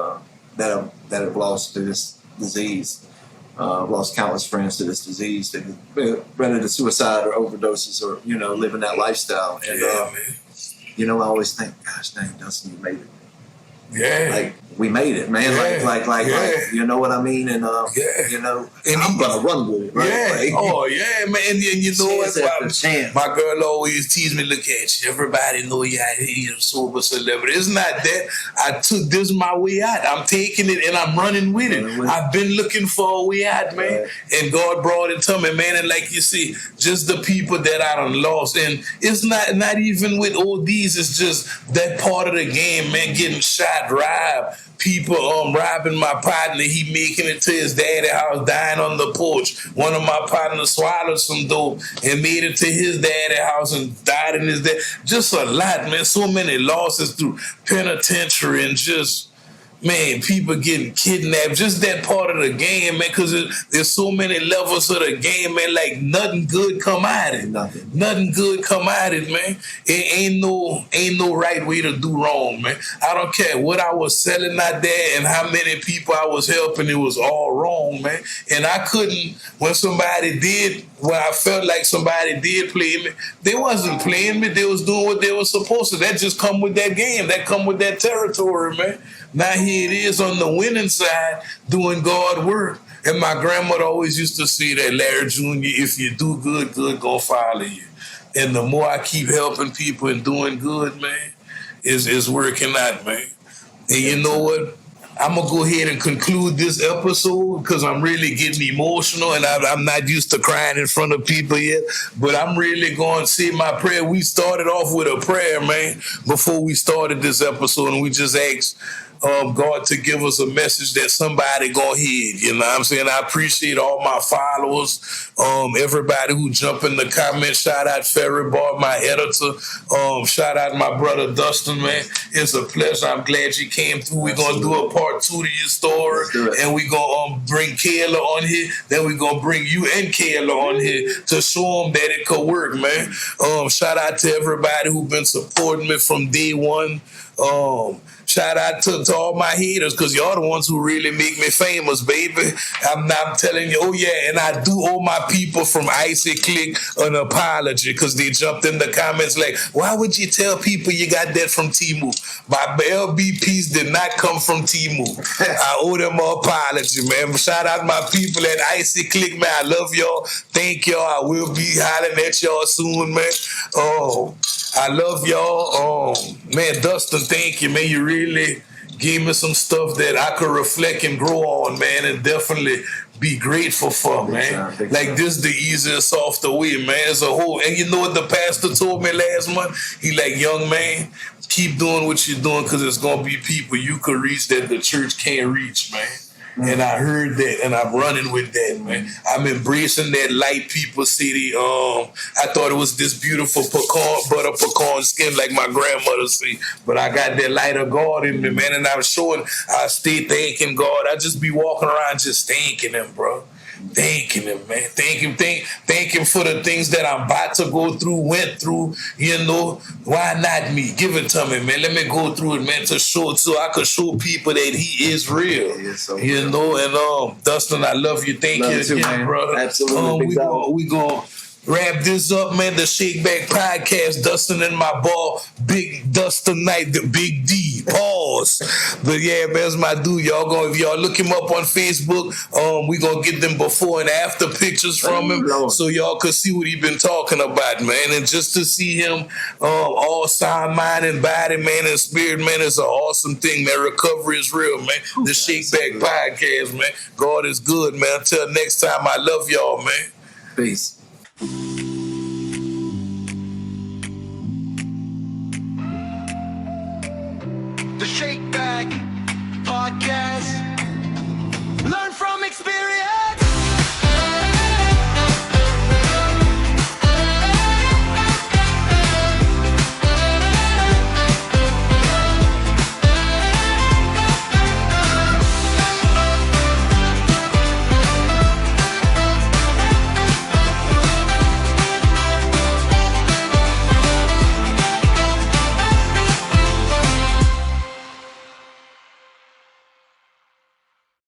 that have lost to this disease. I've lost countless friends to this disease that have run into suicide or overdoses or living that lifestyle. And man. I always think, gosh dang, Dustin, you made it. Yeah. Like we made it, man. Yeah. Like you know what I mean? And and I'm gonna run with it, right? Yeah. Like, Oh yeah, man. And you know what? Chance. My girl always tease me, look at you. Everybody know you out here, you're a sober celebrity. It's not that. I took this my way out. I'm taking it and I'm running with it. I've been looking for a way out, man. Right. And God brought it to me, man. And like you see, just the people that I done lost. And it's not even with all these, it's just that part of the game, man, getting shot, robbed. People robbing my partner, he making it to his daddy's house, dying on the porch. One of my partners swallowed some dope and made it to his daddy's house and died in his dad. Just a lot, man. So many losses through penitentiary and just, man, people getting kidnapped. Just that part of the game, man, because there's so many levels of the game, man. Like nothing good come out of it. Nothing good come out of it, man. It ain't no right way to do wrong, man. I don't care what I was selling out there and how many people I was helping. It was all wrong, man. And I couldn't, when I felt like somebody did play me, they wasn't playing me. They was doing what they were supposed to. That just come with that game. That come with that territory, man. Now here it is on the winning side doing God work. And my grandmother always used to say that, Larry Jr., if you do good, good gonna follow you. And the more I keep helping people and doing good, man, is working out, man. And you know what? I'm going to go ahead and conclude this episode because I'm really getting emotional and I'm not used to crying in front of people yet. But I'm really going to say my prayer. We started off with a prayer, man, before we started this episode. And we just asked God to give us a message that somebody gonna hear. You know what I'm saying? I appreciate all my followers, everybody who jump in the comments. Shout out Ferry Bar, my editor. Shout out my brother Dustin, man. It's a pleasure. I'm glad you came through. We're gonna do a part 2 to your story, and we're gonna bring Kayla on here. Then we're gonna bring you and Kayla on here to show them that it could work, man. Shout out to everybody who been supporting me from day one. Shout out to all my haters, because y'all the ones who really make me famous, baby. I'm telling you, oh yeah, and I do owe my people from Icy Click an apology, because they jumped in the comments like, why would you tell people you got that from Timu? My LBPs did not come from Timu. I owe them an apology, man. Shout out my people at Icy Click, man. I love y'all. Thank y'all. I will be hollering at y'all soon, man. I love y'all. Man, Dustin, thank you, man. You really gave me some stuff that I could reflect and grow on, man, and definitely be grateful for, man. Like this the easiest, softer way, man. As a whole. And you know what the pastor told me last month? He like, young man, keep doing what you're doing, because it's going to be people you could reach that the church can't reach, man. And I heard that, and I'm running with that, man. I'm embracing that light people city. I thought it was this beautiful butter pecan skin, like my grandmother say. But I got that light of God in me, man. And I stay thanking God. I just be walking around just thanking Him, bro. Thanking Him, man. Thank him for the things that I'm about to go through, went through. You know, why not me? Give it to me, man. Let me go through it, man, so I could show people that He is real. You know, and Dustin, I love you. Thank you again, man. Brother. Absolutely. We gonna wrap this up, man. The Shakeback Podcast, Dustin and my ball, Big Dustin McKnight, the Big D. Pause. But yeah, man, that's my dude. If y'all look him up on Facebook, we gonna get them before and after pictures from him, so y'all could see what he been talking about, man. And just to see him all sound, mind, and body, man, and spirit, man, is an awesome thing, man. Recovery is real, man. The Shakeback Podcast, man. God is good, man. Until next time, I love y'all, man. Peace. The Shakeback Podcast.